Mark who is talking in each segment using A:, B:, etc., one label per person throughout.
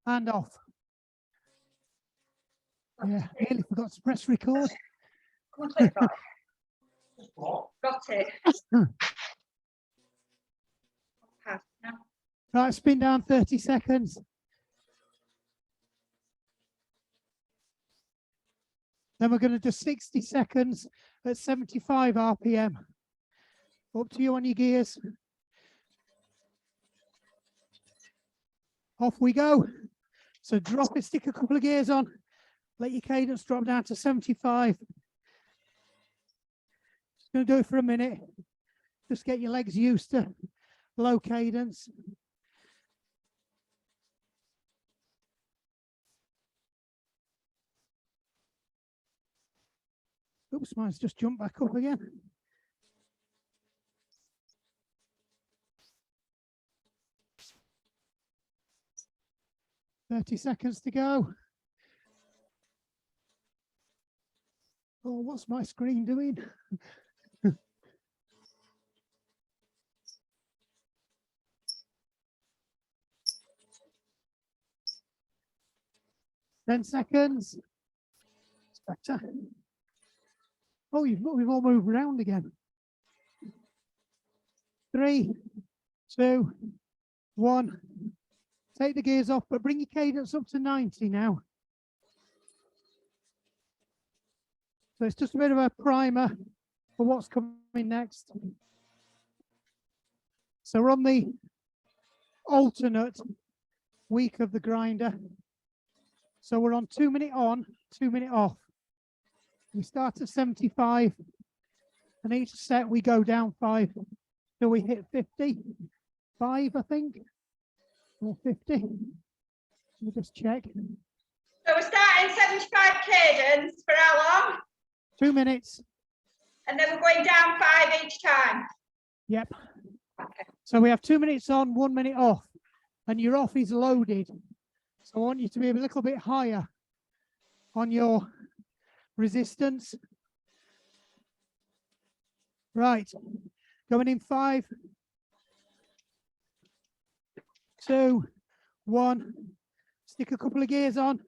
A: And off. Yeah, nearly forgot to press record.
B: Come on, click that. Got it. Okay, now.
A: Right, spin down 30 seconds. Then we're going to do 60 seconds at 75 RPM. Up to you on your gears. Off we go. So drop it, stick a couple of gears on. Let your cadence drop down to 75. Just going to do it for a minute. Just get your legs used to low cadence. Oops, mine's just jumped back up again. "30 seconds to go." Oh, what's my screen doing? "10 seconds. It's better. Oh, we've all moved around again. 3, 2, 1. Take the gears off, but bring your cadence up to 90 now. So it's just a bit of a primer for what's coming next. So we're on the alternate week of the grinder. So we're on 2 minute on, 2 minute off. We start at 75, and each set we go down 5 till we hit 55, I think, or 50. Let me just check.
B: So we're starting 75 cadence for how long?
A: 2 minutes.
B: And then we're going down 5 each time.
A: Yep.
B: Okay.
A: So we have 2 minutes on, 1 minute off, and your off is loaded. So I want you to be a little bit higher on your resistance. Right. Going in 5, 2, 1. Stick a couple of gears on.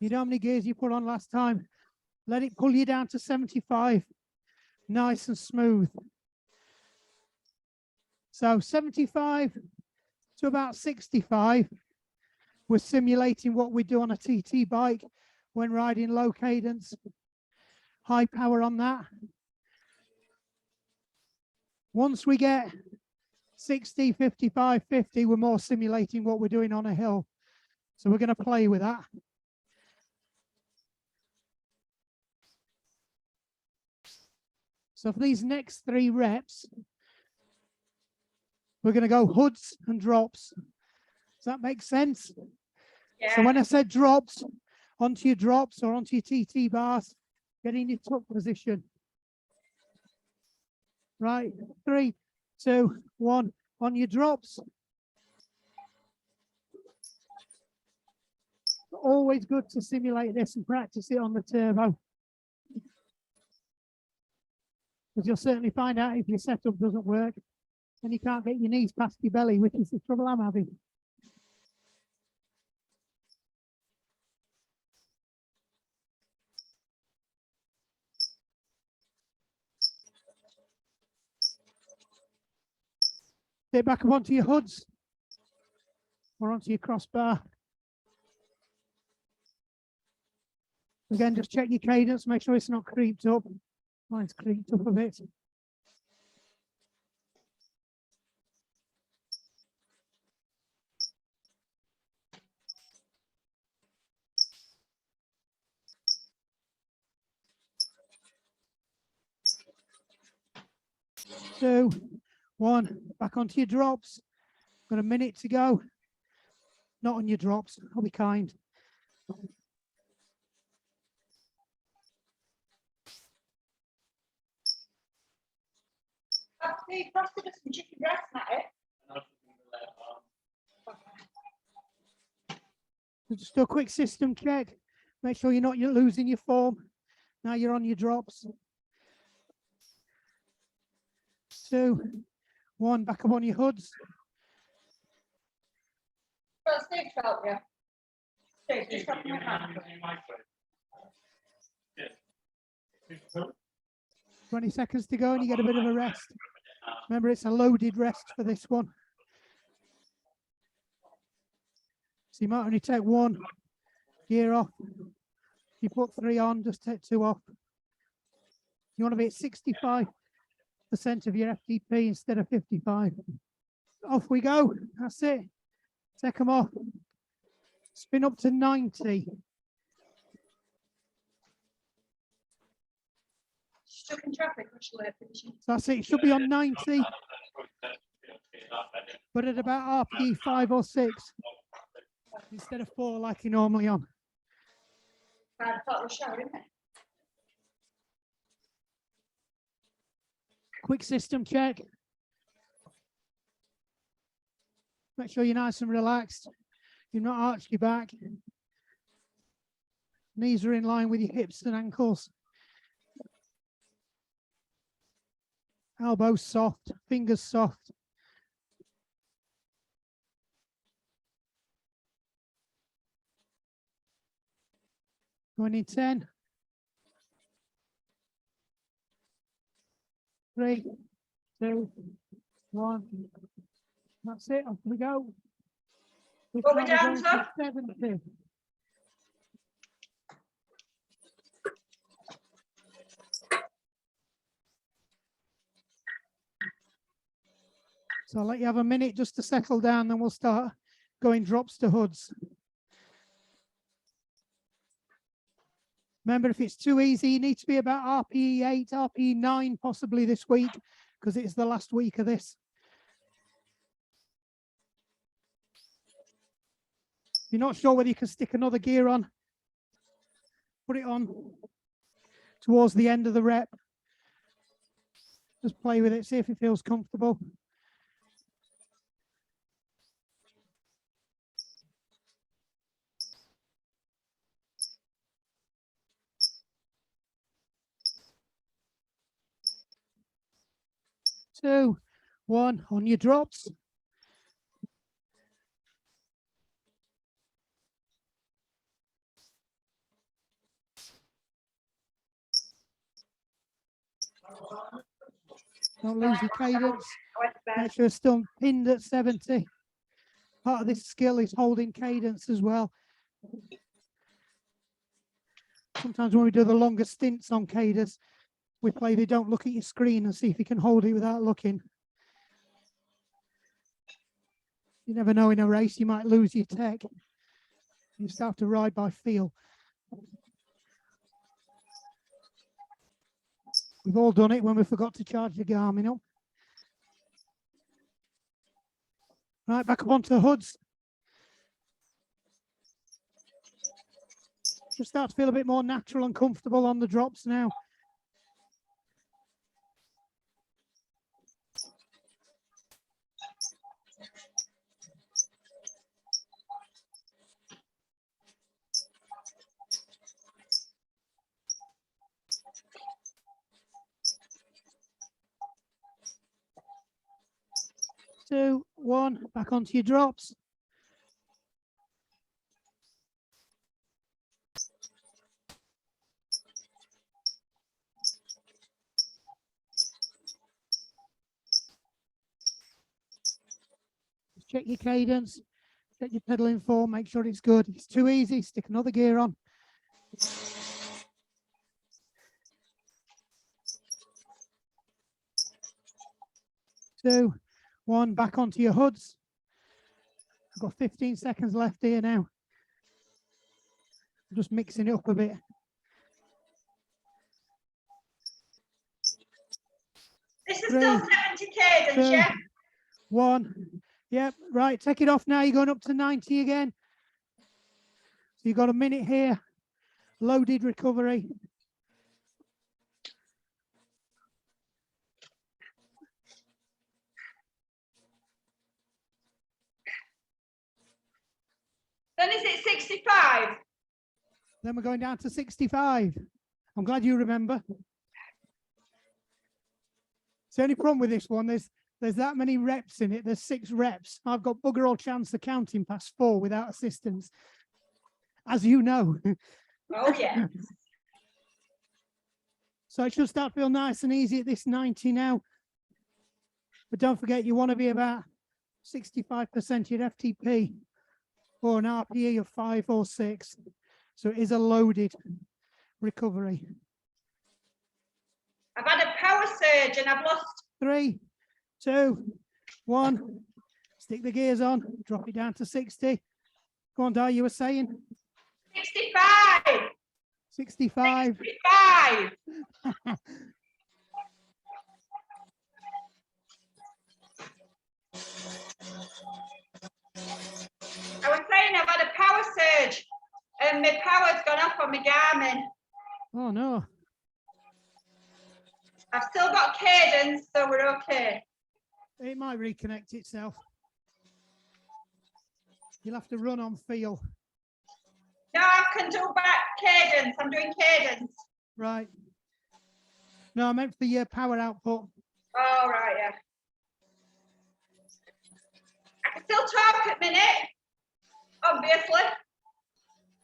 A: You know how many gears you put on last time? Let it pull you down to 75. Nice and smooth. So 75 to about 65. We're simulating what we do on a TT bike when riding low cadence. High power on that. Once we get 60, 55, 50, we're more simulating what we're doing on a hill. So we're going to play with that. So for these next 3 reps, we're going to go hoods and drops. Does that make sense?
B: Yeah.
A: So when I said drops, onto your drops or onto your TT bars, get in your tuck position. Right, 3, 2, 1, on your drops. Always good to simulate this and practice it on the turbo. Because you'll certainly find out if your setup doesn't work and you can't get your knees past your belly, which is the trouble I'm having. Get back up onto your hoods or onto your crossbar. Again, just check your cadence, make sure it's not creeped up. Mine's creeped up a bit. Two, 1, back onto your drops. Got a minute to go. Not on your drops, I'll be kind.
B: Hey, frosted us some chicken breast, Matty.
A: Just do a quick system check. Make sure you're losing your form. Now you're on your drops. 2, 1, back up on your hoods.
B: Well, Steve to help you. Steve, just help me out.
A: 20 seconds to go and you get a bit of a rest. Remember, it's a loaded rest for this one. So you might only take one gear off. If you put 3 on, just take 2 off. You want to be at 65% of your FTP instead of 55. Off we go. That's it. Take them off. Spin up to 90.
B: Stuck in traffic,
A: So that's it. It should be on 90. But at about RP 5 or 6 instead of 4 like you're normally on.
B: 5 o'clock the show, isn't it?
A: Quick system check. Make sure you're nice and relaxed. You've not arched your back. Knees are in line with your hips and ankles. Elbows soft, fingers soft. Going in 10. 3, 2, 1. That's it. Off we go.
B: What we down to?
A: 70. So I'll let you have a minute just to settle down, then we'll start going drops to hoods. Remember, if it's too easy, you need to be about RPE 8, RPE 9 possibly this week, because it's the last week of this. If you're not sure whether you can stick another gear on, put it on towards the end of the rep. Just play with it, see if it feels comfortable. Two, 1 on your drops. Don't lose your cadence. Make sure it's still pinned at 70. Part of this skill is holding cadence as well. Sometimes when we do the longer stints on cadence, we play they don't look at your screen and see if you can hold it without looking. You never know, in a race you might lose your tech. You start to ride by feel. We've all done it when we forgot to charge the Garmin up. Right, back up onto the hoods. Just start to feel a bit more natural and comfortable on the drops now. Two, 1, back onto your drops. Just check your cadence, check your pedaling form, make sure it's good. If it's too easy, stick another gear on. Two, 1, back onto your hoods. I've got 15 seconds left here now. I'm just mixing it up a bit.
B: This is still 70 cadence, yeah?
A: 1. Yep, right, take it off now. You're going up to 90 again. So you've got a minute here. Loaded recovery.
B: Then is it 65?
A: Then we're going down to 65. I'm glad you remember. So the only problem with this one is There's that many reps in it. There's 6 reps. I've got bugger all chance of counting past 4 without assistance, as you know.
B: Oh, yeah.
A: So it should start to feel nice and easy at this 90 now. But don't forget, you want to be about 65% your FTP or an RPE of 5 or 6. So it is a loaded recovery.
B: I've had a power surge and I've lost.
A: 3, 2, 1. Stick the gears on. Drop it down to 60. Go on, Di, you were saying?
B: 65.
A: 65.
B: 65. I was saying I've had a power surge and my power's gone off on my Garmin.
A: Oh, no.
B: I've still got cadence, so we're okay.
A: It might reconnect itself. You'll have to run on feel.
B: No, I can do back cadence. I'm doing cadence.
A: Right. No, I meant for your power output.
B: Oh, right, yeah. I can still talk at minute, obviously.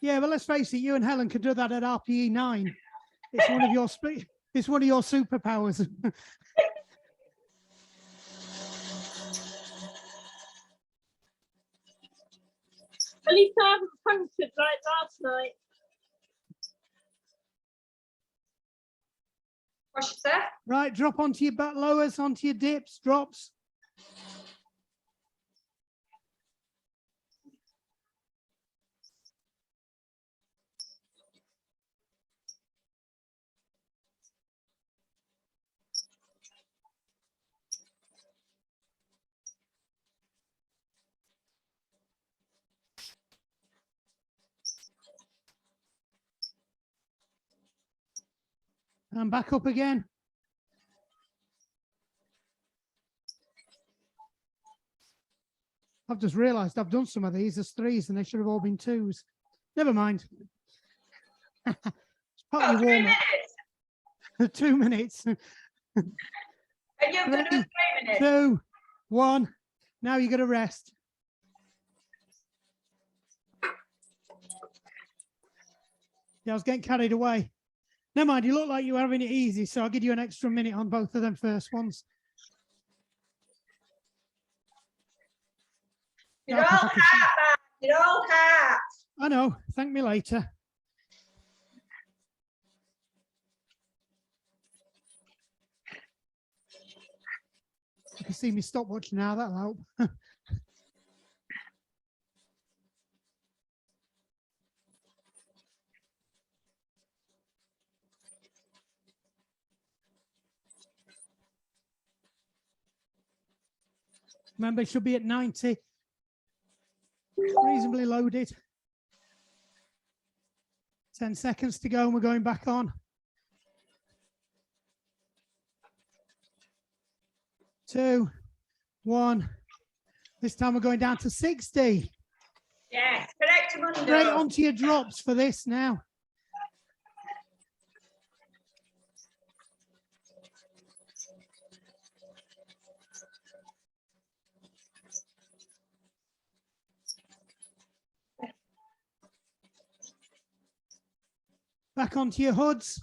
A: Yeah, but let's face it, you and Helen can do that at RPE 9. It's one of your it's one of your superpowers.
C: At least I haven't punctured like last night.
B: What's she say?
A: Right, drop onto your back lowers, onto your dips, drops. And back up again. I've just realized I've done some of these as 3s and they should have all been 2s. Never mind. It's part of your
B: 3
A: warm
B: minutes.
A: 2 minutes.
B: And you're going to do 3 minutes.
A: 2, 1. Now you got to rest. Yeah, I was getting carried away. Never mind, you look like you were having it easy, so I'll give you an extra minute on both of them first ones.
B: You're all hot, man. You're all hot.
A: I know. Thank me later. You can see me stopwatch now. That'll help. Remember, it should be at 90. Reasonably loaded. 10 seconds to go and we're going back on. 2, 1. This time we're going down to 60.
B: Yes, correct, Mundo.
A: Straight onto your drops for this now. Back onto your hoods.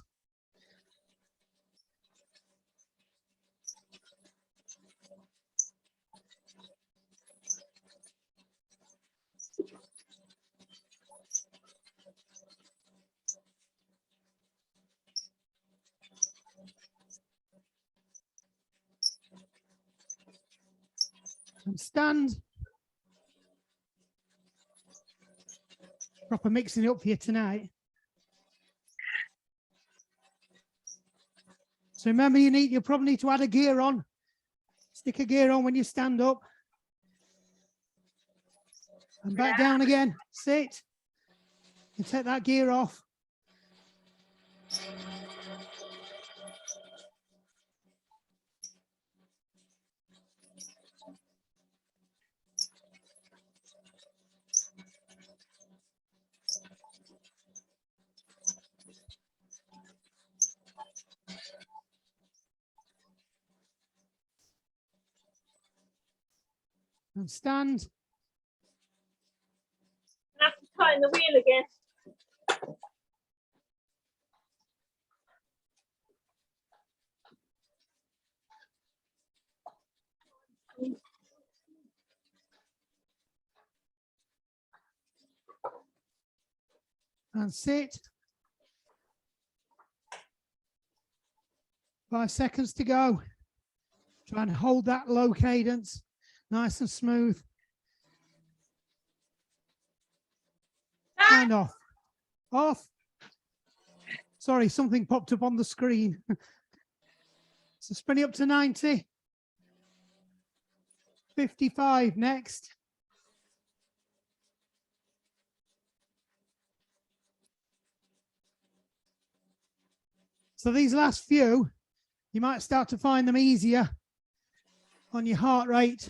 A: And stand. Proper mixing it up for you tonight. So remember, you'll probably need to add a gear on. Stick a gear on when you stand up. And back down again. Sit. And take that gear off. And stand.
C: I have to tighten the wheel again.
A: And sit. 5 seconds to go. Try and hold that low cadence, nice and smooth. And off. Off. Sorry, something popped up on the screen. So spin it up to 90. 55 next. So these last few, you might start to find them easier on your heart rate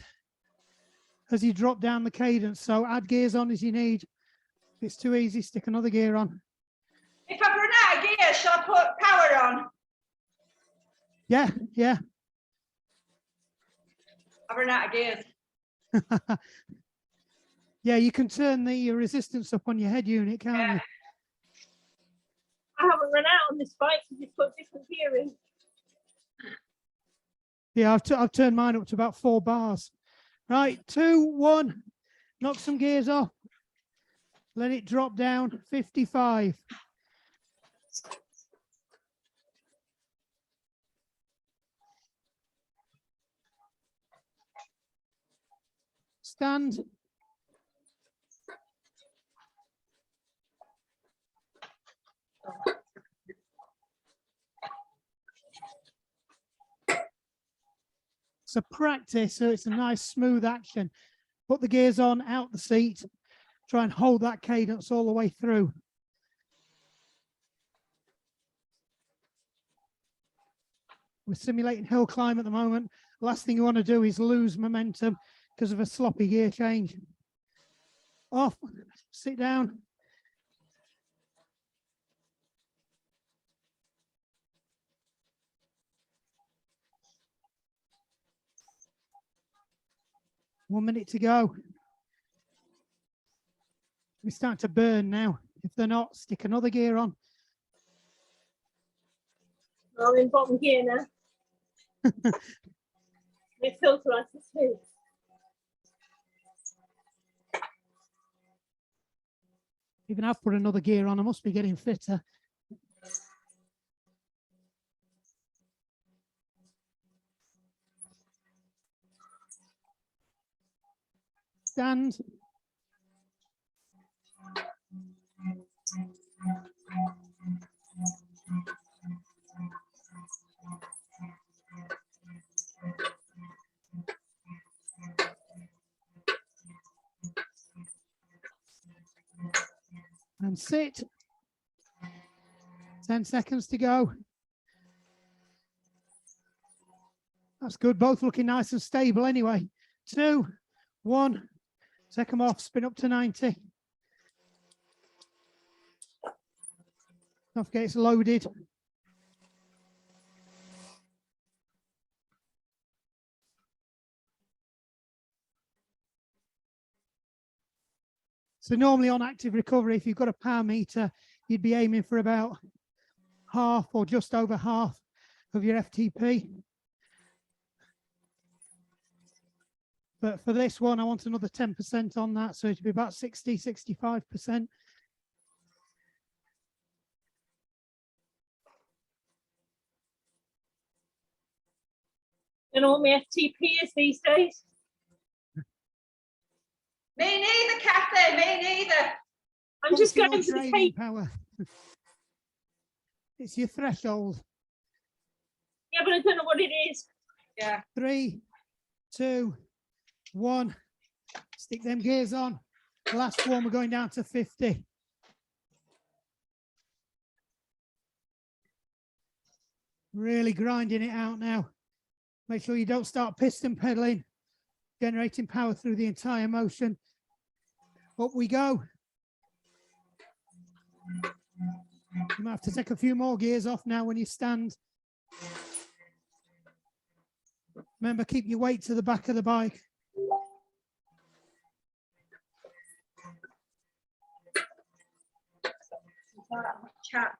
A: as you drop down the cadence. So add gears on as you need. If it's too easy, stick another gear on.
B: If I've run out of gears, shall I put power on?
A: Yeah, yeah.
B: I've run out of gears.
A: Yeah, you can turn the resistance up on your head unit, can't
B: Yeah.
A: you?
C: I haven't run out on this bike because it's got different gear in.
A: Yeah, I've turned mine up to about 4 bars. Right, 2, 1. Knock some gears off. Let it drop down. 55. Stand. So practice, so it's a nice smooth action. Put the gears on, out the seat. Try and hold that cadence all the way through. We're simulating hill climb at the moment. Last thing you want to do is lose momentum because of a sloppy gear change. Off, sit down. One minute to go. We start to burn now. If they're not, stick another gear on.
C: I'm in bottom gear now. My filter has to speak.
A: Even I've put another gear on. I must be getting fitter. Stand. And sit. 10 seconds to go. That's good. Both looking nice and stable anyway. 2, 1. Take them off. Spin up to 90. Don't forget it's loaded. So normally on active recovery, if you've got a power meter, you'd be aiming for about half or just over half of your FTP. But for this one, I want another 10% on that. So it'd be about 60, 65%.
C: You know what my FTP is these days?
B: Me neither, Kathy, me neither.
C: I'm just
A: Functional
C: going to the
A: training
C: tape.
A: power. It's your threshold.
C: Yeah, but I don't know what it is.
B: Yeah.
A: 3, 2, 1. Stick them gears on. Last one, we're going down to 50. Really grinding it out now. Make sure you don't start piston pedaling, generating power through the entire motion. Up we go. You might have to take a few more gears off now when you stand. Remember, keep your weight to the back of the bike.
B: Chat.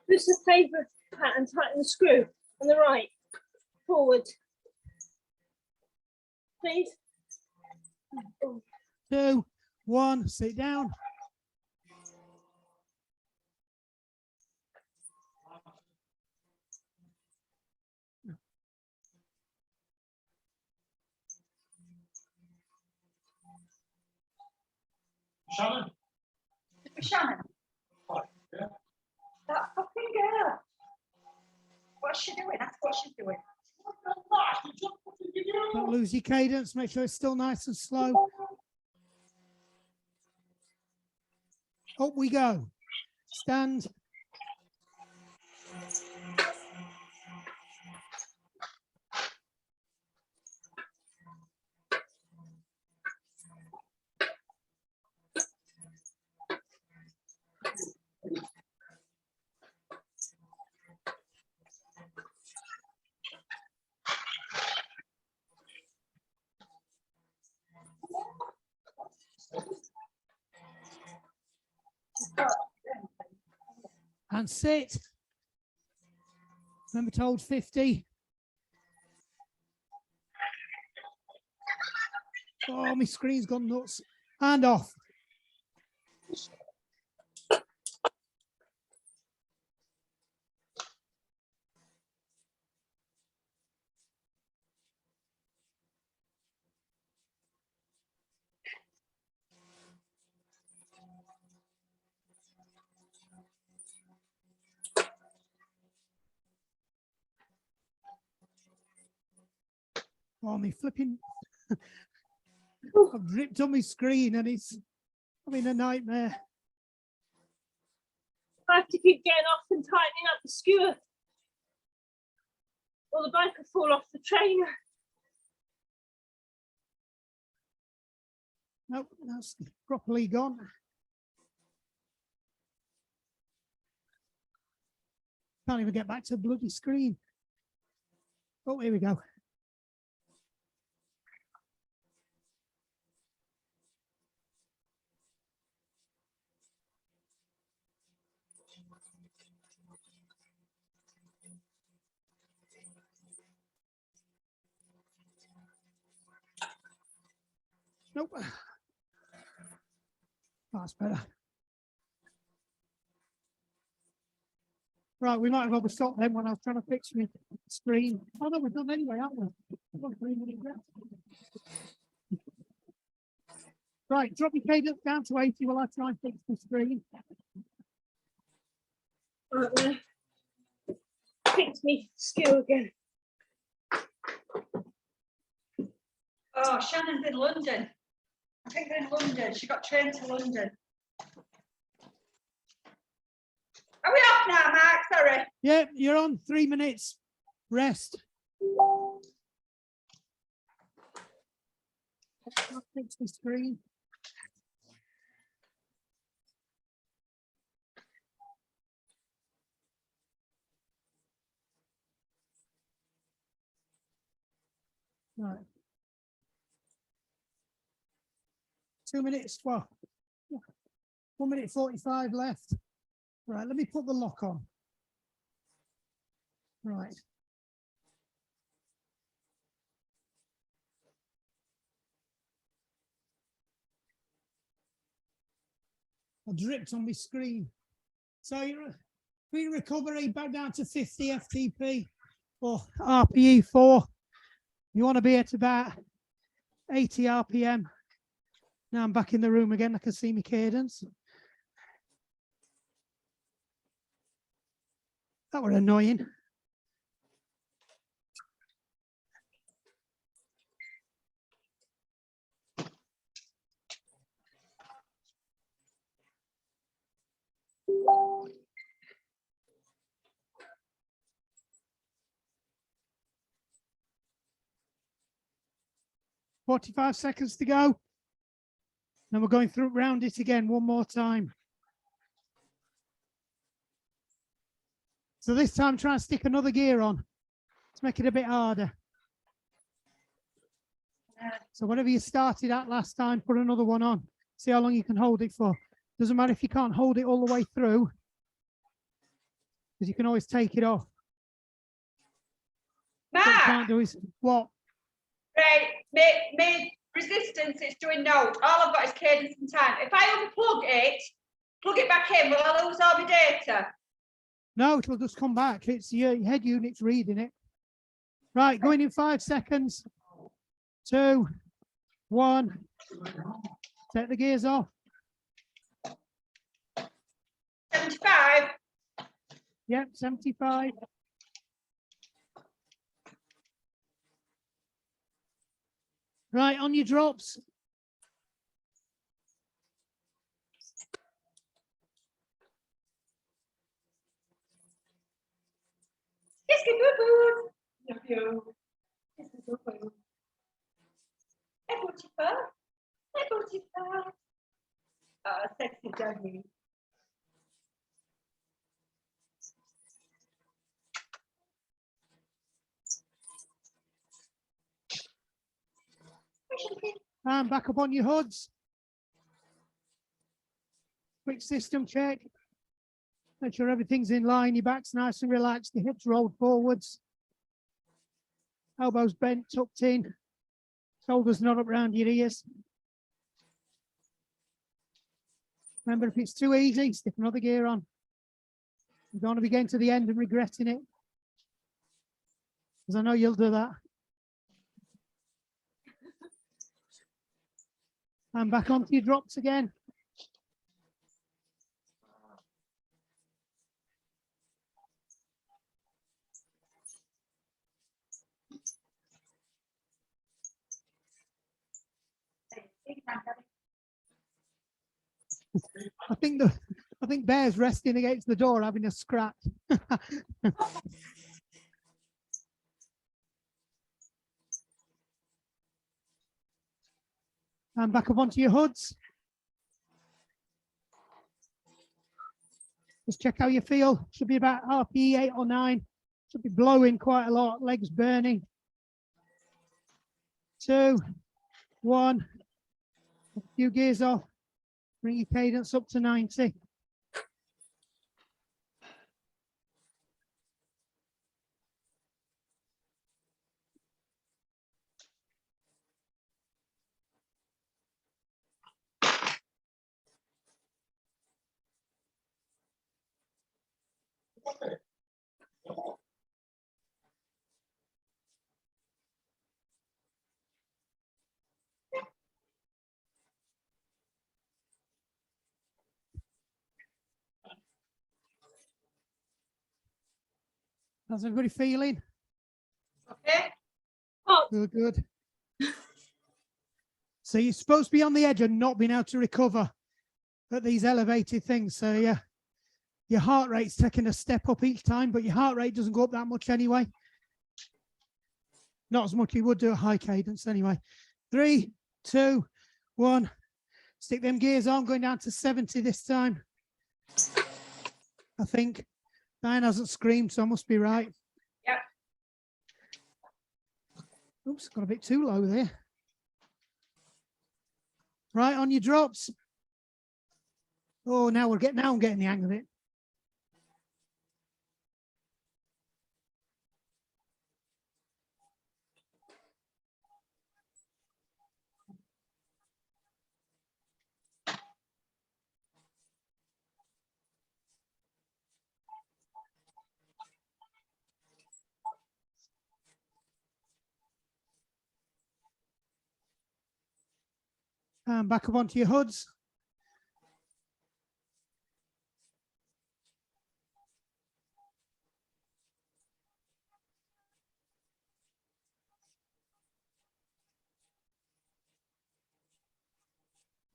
C: Push the paper pat and tighten the screw on the right. Forward. Please.
A: 2, 1, sit down.
D: Shannon?
B: Shannon,
D: Yeah.
B: that fucking girl. What's she doing? That's what she's doing.
A: Don't lose your cadence. Make sure it's still nice and slow. Up we go. Stand. And sit. Remember to hold 50. Oh, my screen's gone nuts. And off. Oh, me flipping. I've dripped on my screen and it's having a nightmare.
C: I have to keep getting off and tightening up the skewer, or the bike will fall off the trainer.
A: Nope, that's properly gone. Can't even get back to the bloody screen. Oh, here we go. Nope. That's better. Right, we might have overstopped then when I was trying to fix my screen. Oh no, we've done anyway, haven't we? We've got 3 minutes left. Right, drop your cadence down to 80 while I try and fix the screen.
C: Right there. Fix me skewer again.
B: Oh, Shannon's in London. I think they're in London. She got trained to London. Are we off now, Mark? Sorry.
A: Yeah, you're on 3 minutes. Rest. I'll fix the screen. Right. 2 minutes, well, 1 minute 45 left. Right, let me put the lock on. Right. I dripped on my screen. So you're recovery back down to 50 FTP or RPE 4. You want to be at about 80 RPM. Now I'm back in the room again. I can see my cadence. That were annoying. "45 seconds to go. Then we're going through round it again one more time. So this time try and stick another gear on. Let's make it a bit harder. So whatever you started at last time, put another one on. See how long you can hold it for. Doesn't matter if you can't hold it all the way through, because you can always take it off. What you
B: Mark,
A: can't do is what?
B: right, my resistance is doing no. All I've got is cadence and time. If I unplug it, plug it back in, will I lose all my data?
A: No, it'll just come back. It's your head unit's reading it. Right, going in 5 seconds. 2, 1. Take the gears off.
B: 75.
A: Yep, 75. Right, on your drops.
B: Yes, good boo. Love you. Yes, good boo. Hey, Butchifer. Hey, Butchifer. Oh, sexy doggy.
A: And back up on your hoods. Quick system check. Make sure everything's in line. Your back's nice and relaxed. Your hips rolled forwards. Elbows bent, tucked in. Shoulders not up around your ears. Remember, if it's too easy, stick another gear on. You don't want to be getting to the end and regretting it, because I know you'll do that. And back onto your drops again. I think Bear's resting against the door having a scratch. And back up onto your hoods. Just check how you feel. Should be about RPE 8 or 9. Should be blowing quite a lot. Legs burning. 2, 1. A few gears off. Bring your cadence up to 90. How's everybody feeling?
B: Okay.
C: Oh,
A: Good, good. So you're supposed to be on the edge and not being able to recover at these elevated things. So yeah, your heart rate's taking a step up each time, but your heart rate doesn't go up that much anyway. Not as much you would do at high cadence anyway. 3, 2, 1. Stick them gears on, going down to 70 this time. I think. Diane hasn't screamed, so I must be right.
B: Yep.
A: Oops, got a bit too low there. Right, on your drops. Oh, now I'm getting the hang of it. And back up onto your hoods.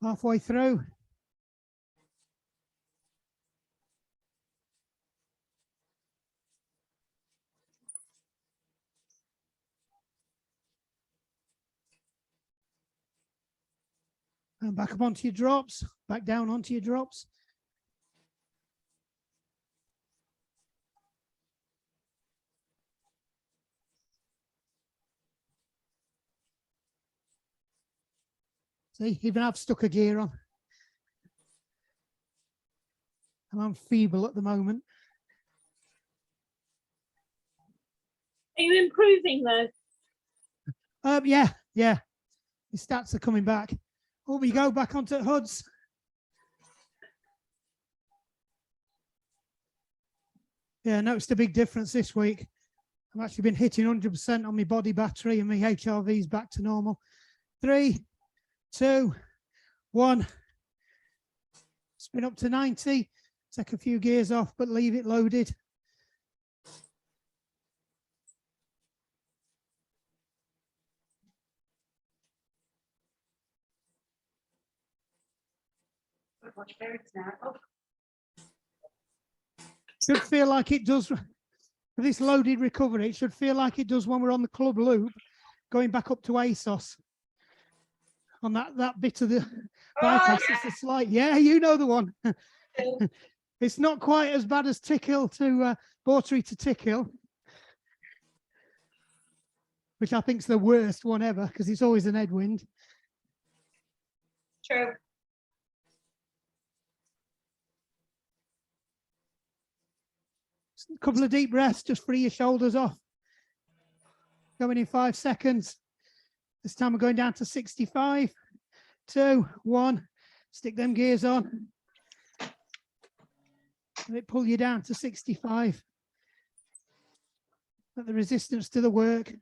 A: Halfway through. And back up onto your drops, back down onto your drops. See, even I've stuck a gear on. and I'm feeble at the moment.
C: Are you improving though?
A: Yeah. The stats are coming back. Oh, we go back onto hoods. Yeah, noticed a big difference this week. I've actually been hitting 100% on my body battery and my HRV's back to normal. 3, 2, 1. Spin up to 90. Take a few gears off, but leave it loaded.
B: Watch birds now. Oh,
A: Should feel like it does for this loaded recovery. It should feel like it does when we're on the club loop, going back up to ASOS. On that bit of the bypass,
B: yeah.
A: it's a slight, yeah, you know the one. It's not quite as bad as Tickhill to Bawtry to Tickhill, which I think is the worst one ever because it's always an headwind.
B: True.
A: A couple of deep breaths, just free your shoulders off. Going in 5 seconds. This time we're going down to 65. 2, 1. Stick them gears on. Let it pull you down to 65. Let the resistance to the work.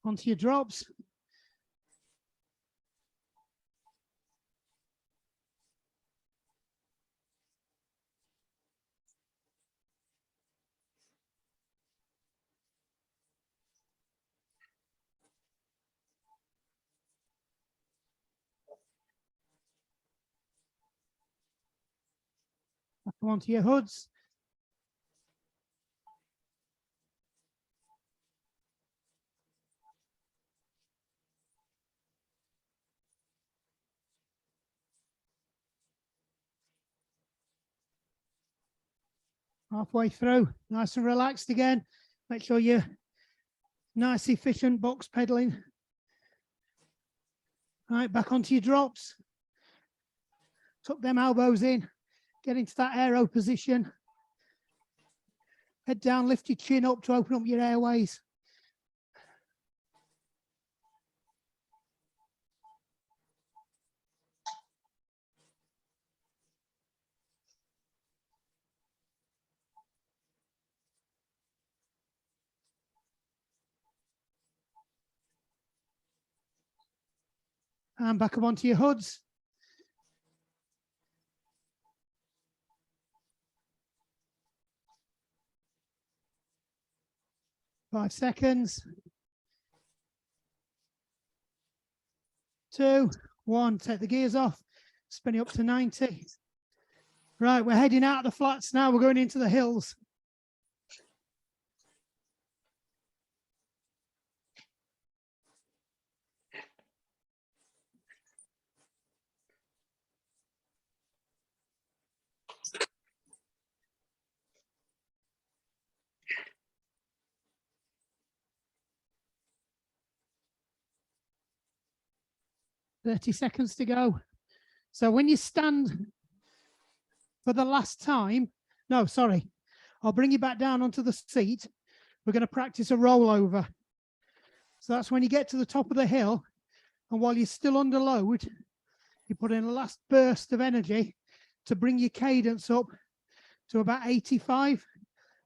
A: Onto your drops. Back onto your hoods. Halfway through, nice and relaxed again. Make sure you're nice, efficient box pedaling. All right, back onto your drops. Tuck them elbows in. Get into that aero position. Head down, lift your chin up to open up your airways. And back up onto your hoods. Five seconds. 2, 1. Take the gears off. Spin it up to 90. Right, we're heading out of the flats now. We're going into the hills. .30 seconds to go. So when you stand for the last time, no, sorry, I'll bring you back down onto the seat. We're going to practice a rollover. So that's when you get to the top of the hill, and while you're still under load, you put in a last burst of energy to bring your cadence up to about 85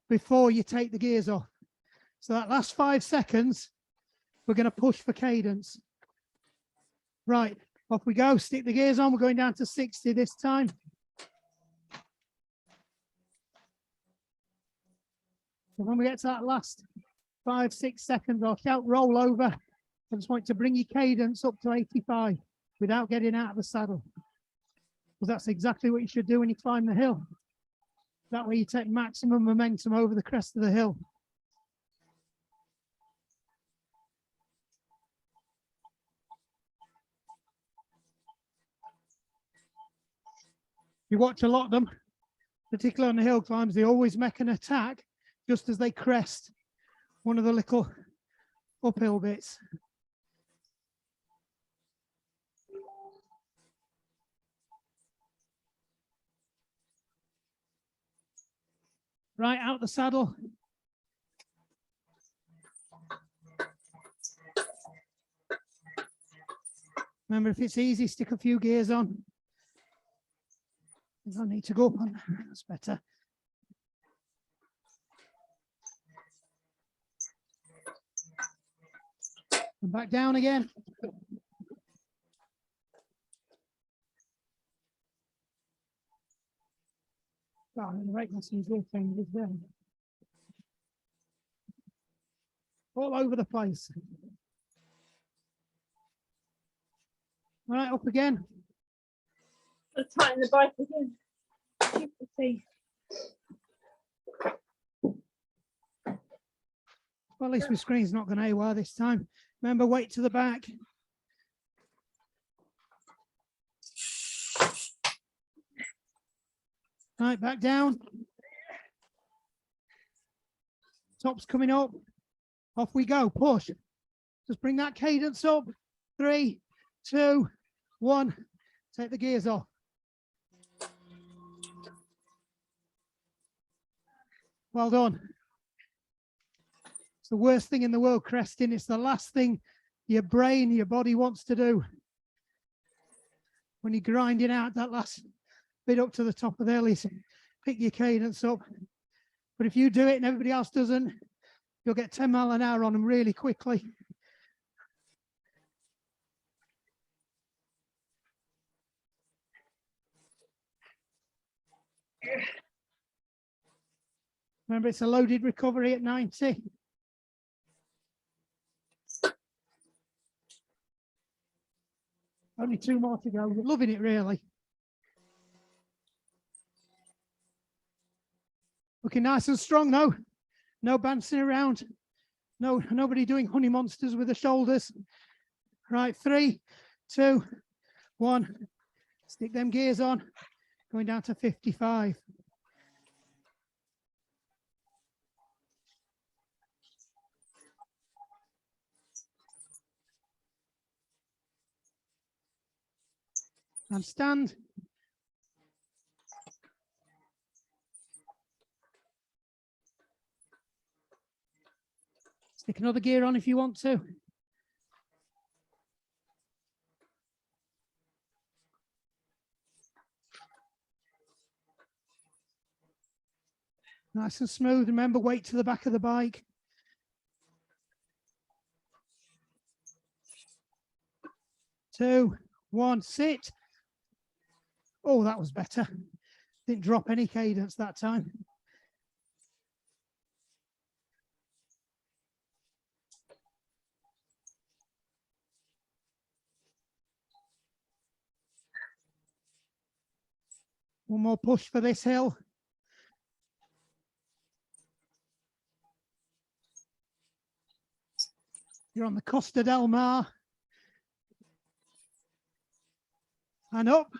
A: before you take the gears off. So that last 5 seconds, we're going to push for cadence. Right, off we go. Stick the gears on. We're going down to 60 this time. So when we get to that last 5, 6 seconds, I'll shout roll over. I just want to bring your cadence up to 85 without getting out of the saddle. Because that's exactly what you should do when you climb the hill. That way you take maximum momentum over the crest of the hill. You watch a lot of them, particularly on the hill climbs, they always make an attack just as they crest one of the little uphill bits. Right, out the saddle. Remember, if it's easy, stick a few gears on. You don't need to go up on, that's better. And back down again. Oh, right, that's some good things there. All over the place. All right, up again.
C: I'll tighten the bike again. You can see.
A: Well, at least my screen's not going AWR this time. Remember, weight to the back. Right, back down. Top's coming up. Off we go. Push. Just bring that cadence up. 3, 2, 1. Take the gears off. Well done. It's the worst thing in the world, cresting. It's the last thing your brain, your body wants to do. When you're grinding out that last bit up to the top of the hill, is pick your cadence up. But if you do it and everybody else doesn't, you'll get 10 miles an hour on them really quickly. Remember, it's a loaded recovery at 90. Only 2 more to go. We're loving it, really. Looking nice and strong, though. No bouncing around. No, nobody doing honey monsters with the shoulders. Right, 3, 2, 1. Stick them gears on. Going down to 55. And stand. Stick another gear on if you want to. Nice and smooth. Remember, weight to the back of the bike. Two, 1, sit. Oh, that was better. Didn't drop any cadence that time. One more push for this hill. You're on the Costa del Mar. And up.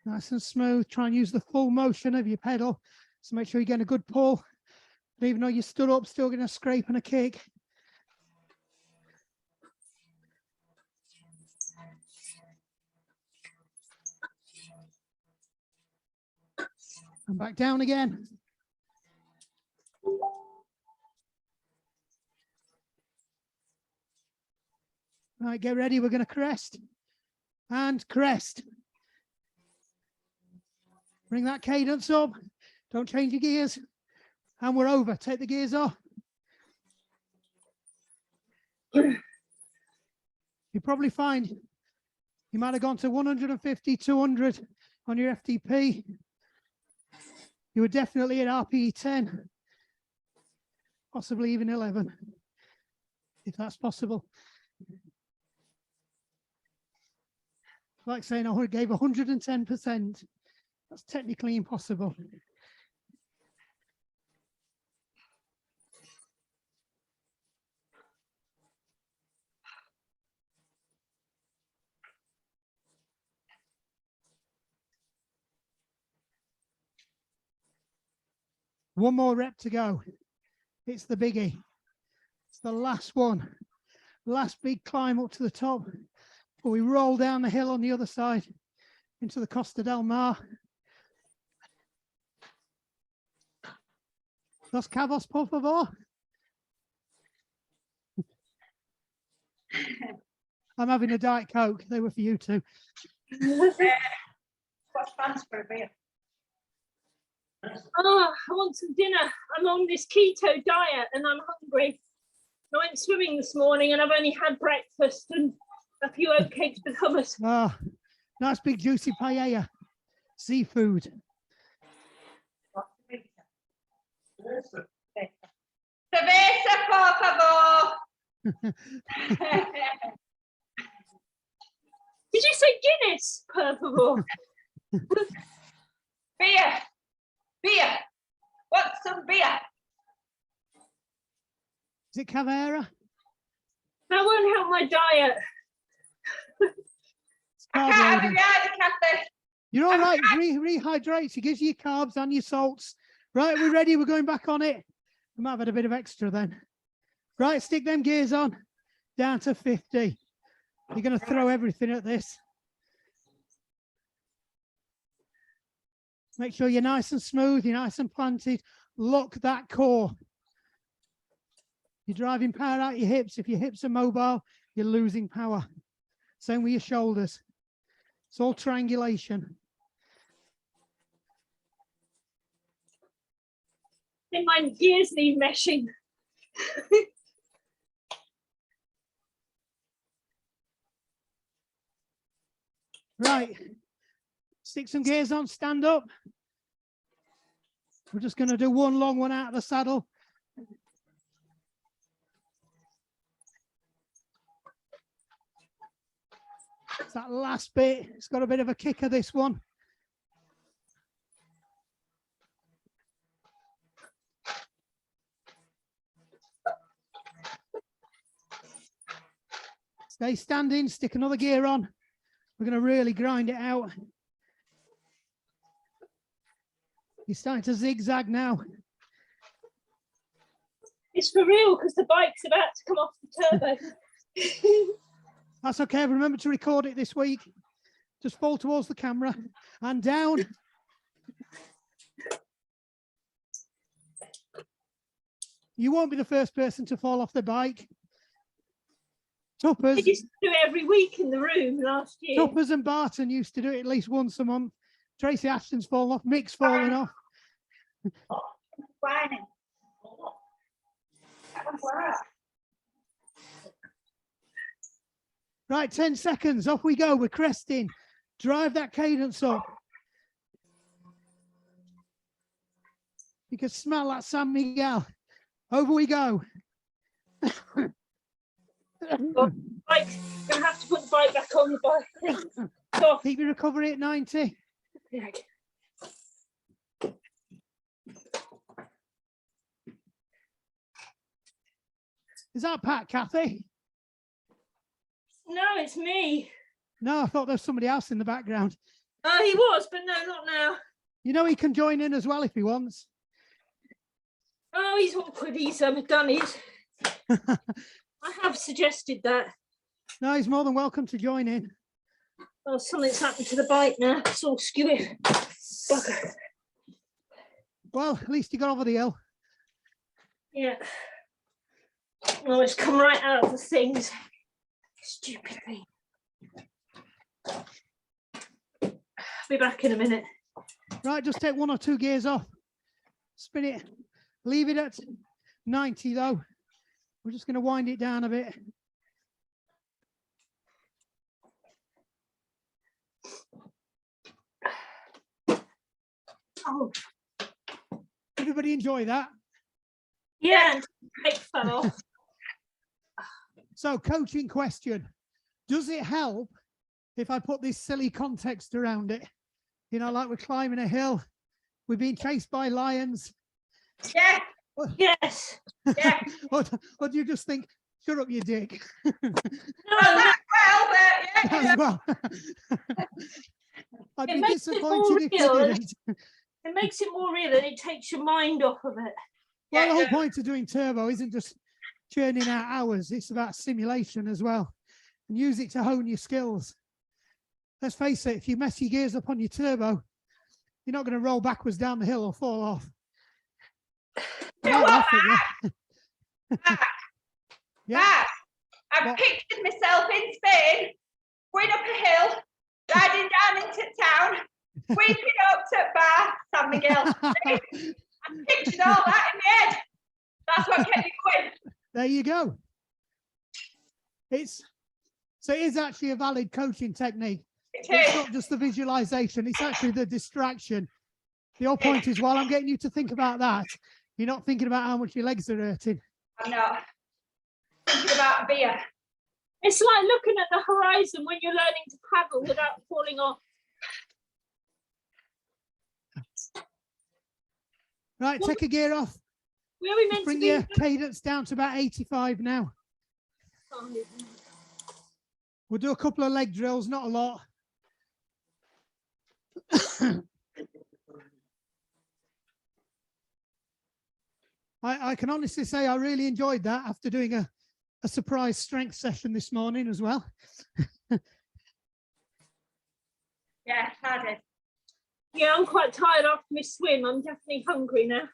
A: Nice and smooth. Try and use the full motion of your pedal. So make sure you get a good pull. But even though you stood up, still getting a scrape and a kick. And back down again. Right, get ready. We're going to crest. And crest. Bring that cadence up. Don't change your gears. And we're over. Take the gears off. You probably find you might have gone to 150, 200 on your FTP. You were definitely at RPE 10, possibly even 11, if that's possible. Like saying I gave 110%. That's technically impossible. One more rep to go. It's the biggie. It's the last one. Last big climb up to the top. But we roll down the hill on the other side into the Costa del Mar. Dos cabos, por favor. I'm having a Diet Coke. They were for you too.
B: What's plans for a beer?
C: Oh, I want some dinner. I'm on this keto diet and I'm hungry. I went swimming this morning and I've only had breakfast and a few oatcakes with hummus.
A: Ah, nice big juicy paella. Seafood.
B: Cerveza, por favor.
C: Did you say Guinness, per favor?
B: Beer. Beer. Want some beer?
A: Is it Cavera?
C: That won't help my diet.
A: It's
B: I
A: carb
B: can't have
A: loading.
B: it either, Kathy.
A: You're all right. Rehydrates. It gives you your carbs and your salts. Right, we're ready. We're going back on it. We might have had a bit of extra then. Right, stick them gears on. Down to 50. You're going to throw everything at this. Make sure you're nice and smooth. You're nice and planted. Lock that core. You're driving power out your hips. If your hips are mobile, you're losing power. Same with your shoulders. It's all triangulation.
C: I think my gears need meshing.
A: Right. Stick some gears on, stand up. We're just going to do one long one out of the saddle. It's that last bit. It's got a bit of a kicker, this one. Stay standing, stick another gear on. We're going to really grind it out. You're starting to zigzag now.
C: It's for real because the bike's about to come off the turbo.
A: That's okay. Remember to record it this week. Just fall towards the camera and down. You won't be the first person to fall off the bike. Tuppers.
C: I used to do it every week in the room last year.
A: Tuppers and Barton used to do it at least once a month. Tracy Ashton's fallen off. Mick's falling off.
B: Whining.
A: Right, 10 seconds. Off we go. We're cresting. Drive that cadence up. You can smell that San Miguel. Over we go.
C: Bike, gonna have to put the bike back on the bike. Oh,
A: Keep your recovery at 90.
C: yeah.
A: Is that Pat, Kathy?
C: No, it's me.
A: No, I thought there was somebody else in the background.
C: Oh, he was, but no, not now.
A: You know he can join in as well if he wants.
C: Oh, he's awkward. He's done it. I have suggested that.
A: No, he's more than welcome to join in.
C: Oh, something's happened to the bike now. It's all skewy. Bugger.
A: Well, at least he got over the hill.
C: Yeah. Oh, it's come right out of the things. Stupid thing. Be back in a minute.
A: Right, just take 1 or 2 gears off. Spin it. Leave it at 90 though. We're just going to wind it down a bit.
C: Oh,
A: Everybody enjoy that.
C: yeah. Take fell off.
A: So, coaching question. Does it help if I put this silly context around it? You know, like we're climbing a hill. We're being chased by lions.
B: Yeah,
C: Yes.
B: yeah.
A: or do you just think, shut up, you dick?
C: No,
B: Well, that well, but yeah,
A: As well. I'd
C: It
A: be
C: makes it more
A: disappointed if you
C: real.
A: didn't.
C: It makes it more real and it takes your mind off of it.
A: Well, the whole point of doing turbo isn't just churning out hours, it's about simulation as well, and use it to hone your skills. Let's face it, if you mess your gears up on your turbo, you're not going to roll backwards down the hill or fall off.
B: Matt, I've
A: What?
B: pictured myself in Spain, going up a hill, riding down into town, sweeping up to Bar San Miguel. I pictured all that in my head. That's what kept me going.
A: There you go. It is actually a valid coaching technique. It's not just the visualization, it's actually the distraction. The whole point is, while I'm getting you to think about that, you're not thinking about how much your legs are hurting.
B: I'm not thinking about beer.
C: It's like looking at the horizon when you're learning to paddle without falling off.
A: Right, take a gear off.
C: Where are we
A: Just
C: meant to
A: bring
C: be?
A: your cadence down to about 85 now. We'll do a couple of leg drills, not a lot. I can honestly say I really enjoyed that after doing a surprise strength session this morning as well.
B: Yeah, I did.
C: Yeah, I'm quite tired after my swim. I'm definitely hungry now.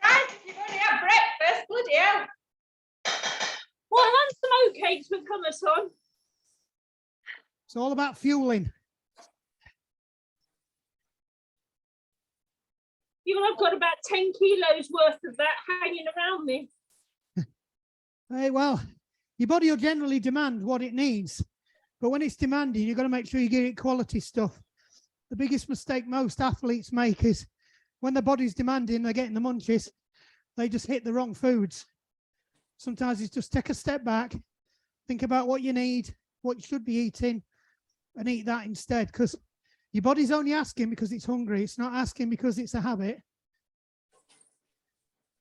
B: Guys, you've only had breakfast, bloody hell.
C: Well, I had some oatcakes with hummus on.
A: It's all about fueling.
C: Even I've got about 10 kilos worth of that hanging around me.
A: Hey, well, your body will generally demand what it needs, but when it's demanding, you've got to make sure you give it quality stuff. The biggest mistake most athletes make is when their body's demanding, they're getting the munchies, they just hit the wrong foods. Sometimes it's just take a step back, think about what you need, what you should be eating, and eat that instead, because your body's only asking because it's hungry. It's not asking because it's a habit.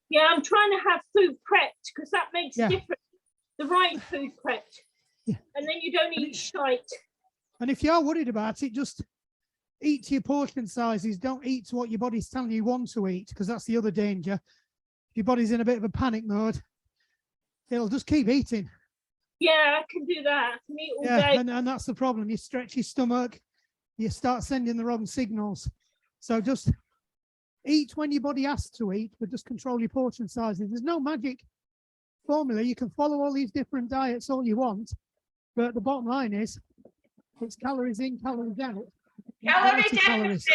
C: Yeah, I'm trying to have food prepped because that makes a difference. The right food prepped.
A: Yeah.
C: And then you don't eat shite.
A: And if you are worried about it, just eat to your portion sizes. Don't eat to what your body's telling you want to eat, because that's the other danger. If your body's in a bit of a panic mode, it'll just keep eating.
C: Yeah, I can do that. I can eat all day.
A: And that's the problem. You stretch your stomach, you start sending the wrong signals. So just eat when your body asks to eat, but just control your portion sizes. There's no magic formula. You can follow all these different diets all you want, but the bottom line is it's calories in, calories out.
B: Calorie deficit.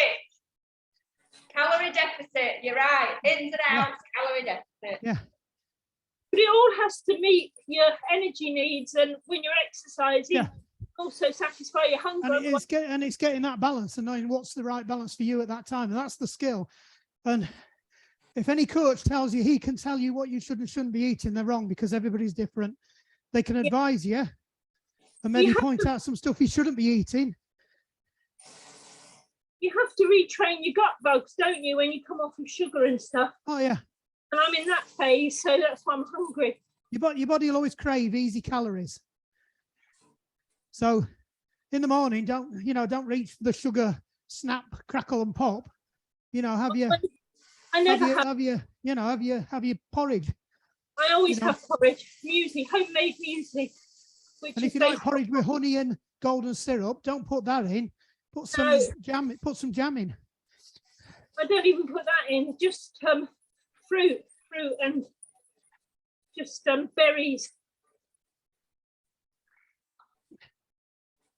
B: Calorie deficit. You're right. Ins and outs, calorie deficit.
A: Yeah.
C: But it all has to meet your energy needs, and when you're exercising, also satisfy your hunger.
A: And it's getting that balance and knowing what's the right balance for you at that time. And that's the skill. And if any coach tells you he can tell you what you should and shouldn't be eating, they're wrong, because everybody's different. They can advise you and maybe point out some stuff you shouldn't be eating.
C: You have to retrain your gut bugs, don't you, when you come off of sugar and stuff?
A: Oh, yeah.
C: And I'm in that phase, so that's why I'm hungry.
A: Your body will always crave easy calories. So in the morning, don't reach for the sugar, snap, crackle and pop. Have your porridge.
C: I always have porridge, muesli, homemade muesli.
A: And if you like porridge with honey and golden syrup, don't put that in. Put some jam. Put some jam in.
C: I don't even put that in. Just fruit and just berries.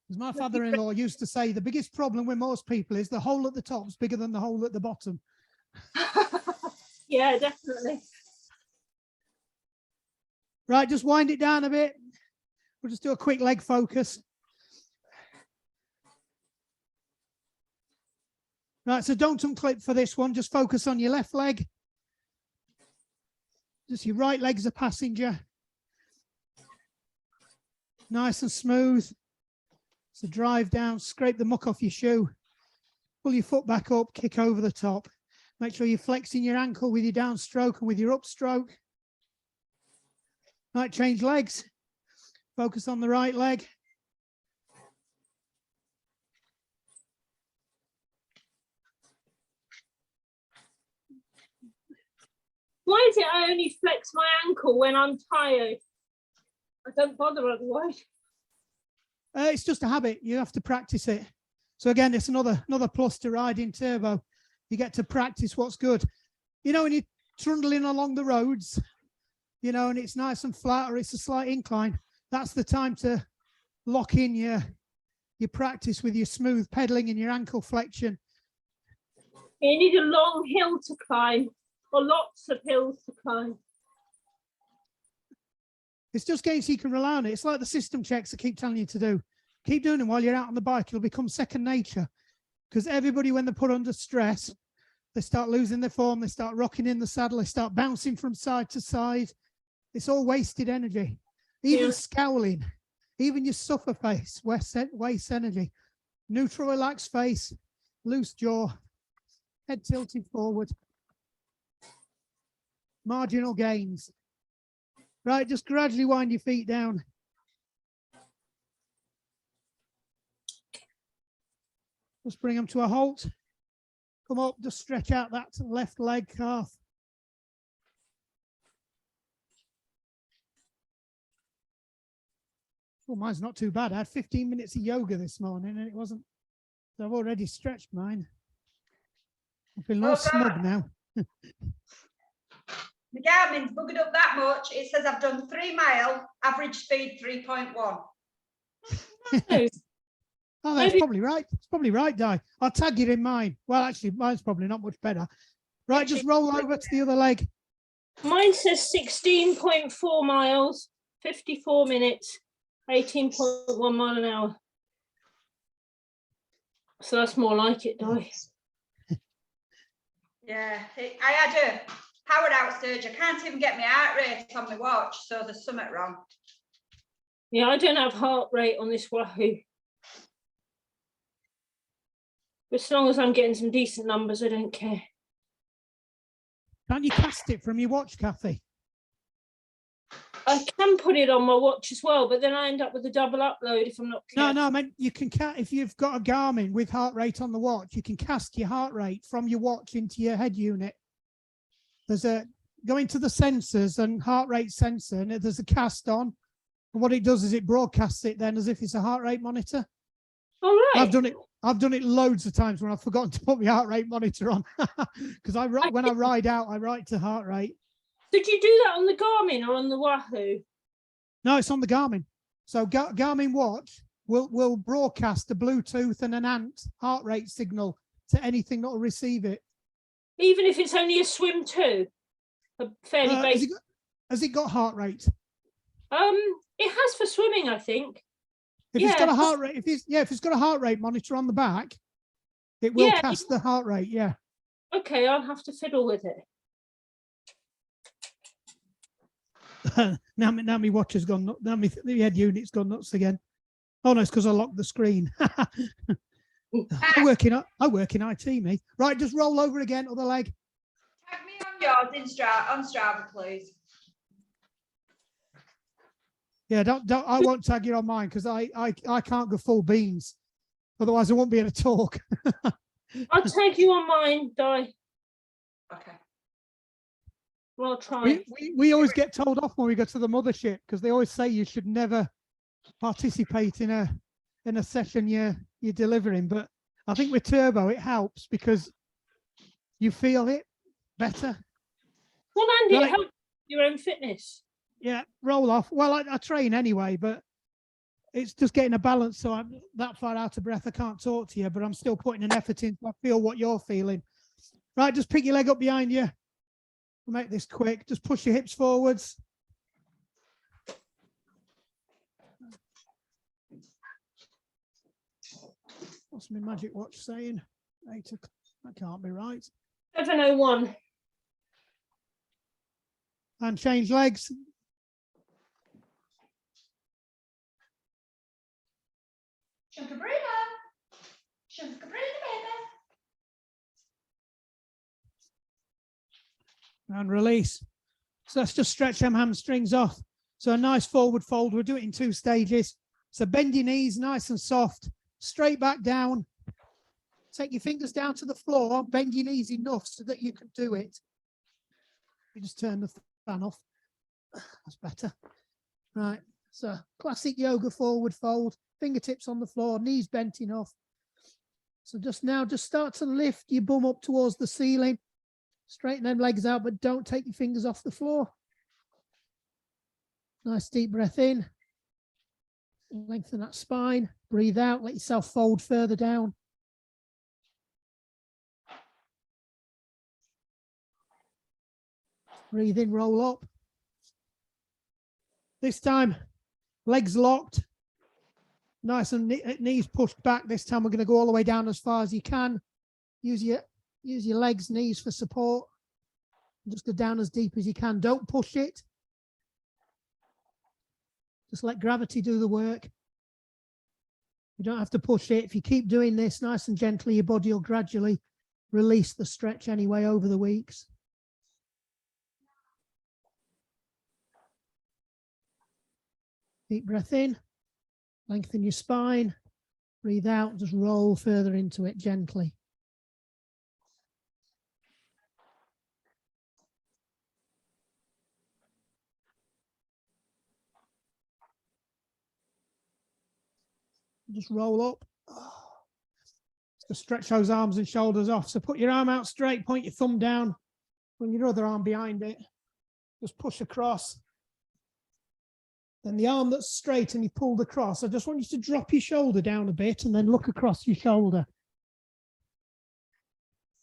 A: As my father-in-law used to say, the biggest problem with most people is the hole at the top's bigger than the hole at the bottom.
C: Yeah, definitely.
A: Right, just wind it down a bit. We'll just do a quick leg focus. Right, so don't unclip for this one. Just focus on your left leg. Just your right leg's a passenger. Nice and smooth. So drive down, scrape the muck off your shoe. Pull your foot back up, kick over the top. Make sure you're flexing your ankle with your downstroke and with your upstroke. Right, change legs. Focus on the right leg.
C: Why is it I only flex my ankle when I'm tired? I don't bother otherwise.
A: It's just a habit. You have to practice it. So again, it's another plus to riding turbo. You get to practice what's good. You know, when you're trundling along the roads, you know, and it's nice and flat or it's a slight incline, that's the time to lock in your practice with your smooth pedaling and your ankle flexion.
C: You need a long hill to climb, or lots of hills to climb.
A: It's just getting so you can rely on it. It's like the system checks I keep telling you to do. Keep doing them while you're out on the bike. It'll become second nature, because everybody, when they're put under stress, they start losing their form. They start rocking in the saddle. They start bouncing from side to side. It's all wasted energy. Even scowling, even your suffer face, waste energy. Neutral, relaxed face, loose jaw, head tilted forward. Marginal gains. Right, just gradually wind your feet down. Just bring them to a halt. Come up, just stretch out that left leg calf. Oh, mine's not too bad. I had 15 minutes of yoga this morning and it wasn't, so I've already stretched mine. I feel no smug now.
B: The Garmin's buggered up that much. It says I've done 3 mile, average speed 3.1.
A: Oh, that's probably right. It's probably right, Di. I'll tag you in mine. Well, actually, mine's probably not much better. Right, just roll over to the other leg.
C: Mine says 16.4 miles, 54 minutes, 18.1 mile an hour. So that's more like it, Di.
B: Yeah, I had a powered out stage. I can't even get my heart rate on my watch, so there's something wrong.
C: Yeah, I don't have heart rate on this Wahoo. As long as I'm getting some decent numbers, I don't care.
A: Can't you cast it from your watch, Kathy?
C: I can put it on my watch as well, but then I end up with a double upload if I'm not careful.
A: No, I mean, you can if you've got a Garmin with heart rate on the watch, you can cast your heart rate from your watch into your head unit. There's go into the sensors and heart rate sensor, and there's a cast on. And what it does is it broadcasts it then as if it's a heart rate monitor.
C: All right.
A: I've done it loads of times when I've forgotten to put my heart rate monitor on, because when I ride out, I write to heart rate.
C: Did you do that on the Garmin or on the Wahoo?
A: No, it's on the Garmin. So Garmin watch will broadcast a Bluetooth and an ANT heart rate signal to anything that will receive it.
C: Even if it's only a swim too? A fairly basic.
A: Has it got heart rate?
C: It has for swimming, I think.
A: If it's got a heart rate, if it's got a heart rate monitor on the back, it will cast the heart rate. Yeah.
C: Okay, I'll have to fiddle with it.
A: now my watch has gone nuts. Now my head unit's gone nuts again. Oh no, it's because I locked the screen. I work in IT, me. Right, just roll over again, other leg.
B: Tag me on yours on Strava, please.
A: Yeah, I won't tag you on mine because I can't go full beans. Otherwise, I won't be able to talk.
C: I'll tag you on mine, Di.
B: Okay.
C: Well, try.
A: We always get told off when we go to the mothership because they always say you should never participate in a session you're delivering. But I think with turbo it helps because you feel it better.
C: Well, Andy,
A: Right.
C: it helps your own fitness.
A: Yeah, roll off. Well, I train anyway, but it's just getting a balance. So I'm that far out of breath, I can't talk to you, but I'm still putting an effort in. So I feel what you're feeling. Right, just pick your leg up behind you. We'll make this quick. Just push your hips forwards. What's my magic watch saying? 8 o'clock. That can't be right.
C: 7:01.
A: And change legs.
B: Shunkabrina, baby.
A: And release. So let's just stretch them hamstrings off. So a nice forward fold. We'll do it in 2 stages. So bend your knees nice and soft. Straight back down. Take your fingers down to the floor. Bend your knees enough so that you can do it. You just turn the fan off. That's better. Right. So classic yoga forward fold, fingertips on the floor, knees bent enough. So just start to lift your bum up towards the ceiling. Straighten them legs out, but don't take your fingers off the floor. Nice deep breath in. Lengthen that spine. Breathe out. Let yourself fold further down. Breathe in, roll up. This time, legs locked. Nice and knees pushed back. This time we're going to go all the way down as far as you can. Use your legs, knees for support. Just go down as deep as you can. Don't push it. Just let gravity do the work. You don't have to push it. If you keep doing this nice and gently, your body will gradually release the stretch anyway over the weeks. Deep breath in. Lengthen your spine. Breathe out. Just roll further into it gently. Just roll up. Just stretch those arms and shoulders off. So put your arm out straight, point your thumb down, bring your other arm behind it. Just push across. Then the arm that's straight and you pulled across, I just want you to drop your shoulder down a bit and then look across your shoulder.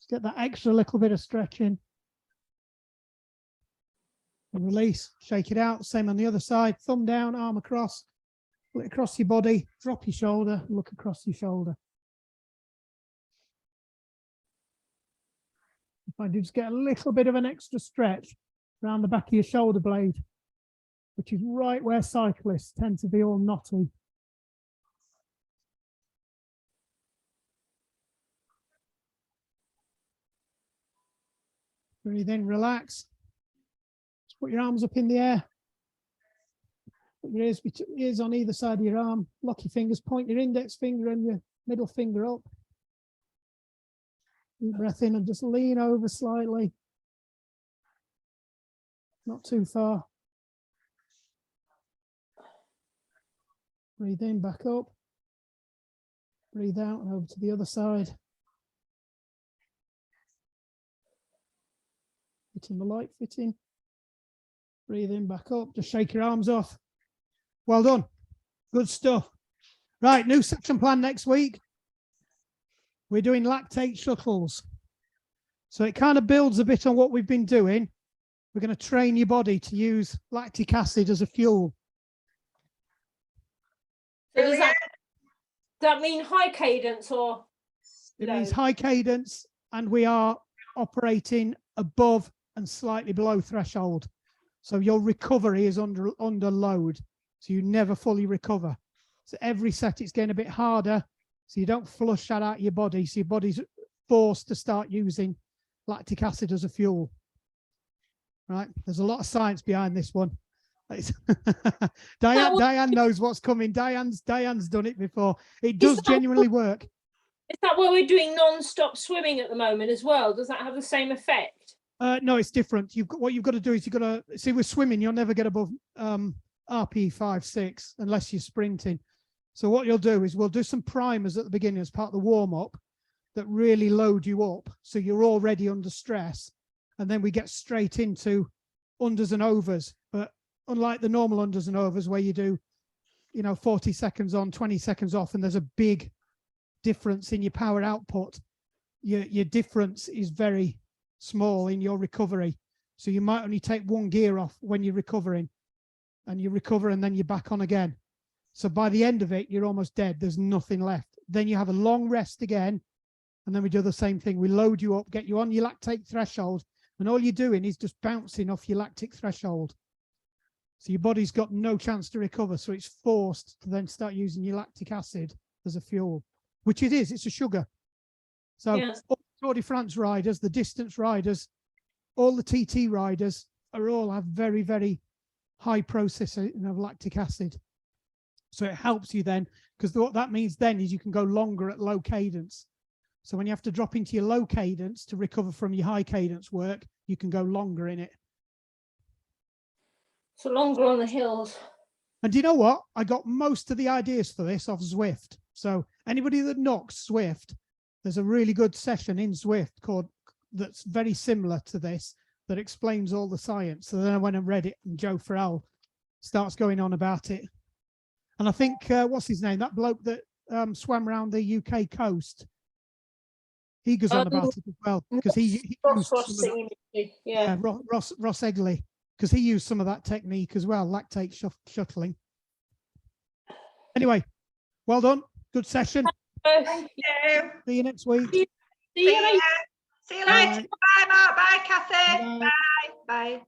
A: Just get that extra little bit of stretching. And release, shake it out. Same on the other side. Thumb down, arm across. Pull it across your body, drop your shoulder, look across your shoulder. If I do just get a little bit of an extra stretch around the back of your shoulder blade, which is right where cyclists tend to be all knotty. Breathe in, relax. Just put your arms up in the air. Put your ears on either side of your arm. Lock your fingers, point your index finger and your middle finger up. Deep breath in and just lean over slightly. Not too far. Breathe in, back up. Breathe out and over to the other side. Fitting the light fitting. Breathe in, back up. Just shake your arms off. Well done. Good stuff. Right, new section plan next week. We're doing lactate shuttles. So it kind of builds a bit on what we've been doing. We're going to train your body to use lactic acid as a fuel.
C: So does that mean high cadence or?
A: It means high cadence, and we are operating above and slightly below threshold. So your recovery is under load. So you never fully recover. So every set it's getting a bit harder. So you don't flush that out of your body. So your body's forced to start using lactic acid as a fuel. Right? There's a lot of science behind this one. Diane knows what's coming. Diane's done it before. It does genuinely work.
C: Is that why we're doing non-stop swimming at the moment as well? Does that have the same effect?
A: No, it's different. What you've got to do is you've got to see with swimming. You'll never get above RP 5-6 unless you're sprinting. So what you'll do is we'll do some primers at the beginning as part of the warm-up that really load you up, so you're already under stress, and then we get straight into unders and overs. But unlike the normal unders and overs where you do, 40 seconds on, 20 seconds off, and there's a big difference in your power output, your difference is very small in your recovery. So you might only take one gear off when you're recovering, and you recover and then you're back on again. So by the end of it, you're almost dead. There's nothing left. Then you have a long rest again, and then we do the same thing. We load you up, get you on your lactate threshold, and all you're doing is just bouncing off your lactic threshold. So your body's got no chance to recover, so it's forced to then start using your lactic acid as a fuel, which it is. It's a sugar. So yes. All the Tour de France riders, the distance riders, all the TT riders all have very, very high processing of lactic acid. So it helps you then, because what that means then is you can go longer at low cadence. So when you have to drop into your low cadence to recover from your high cadence work, you can go longer in it.
C: So longer on the hills.
A: And do you know what? I got most of the ideas for this off Zwift. So anybody that knocks Zwift, there's a really good session in Zwift called that's very similar to this that explains all the science. So then I went and read it, and Joe Farrell starts going on about it. And I think what's his name? That bloke that swam around the UK coast. He goes on about it as well because he used some of that,
C: yeah.
A: Ross Egley, because he used some of that technique as well, lactate shuttling. Anyway, well done. Good session.
B: Thank you.
A: See you next week.
C: See you later.
B: See you later.
A: Bye.
B: Bye, Mark. Bye, Cathy.
A: Bye.
B: Bye. Bye.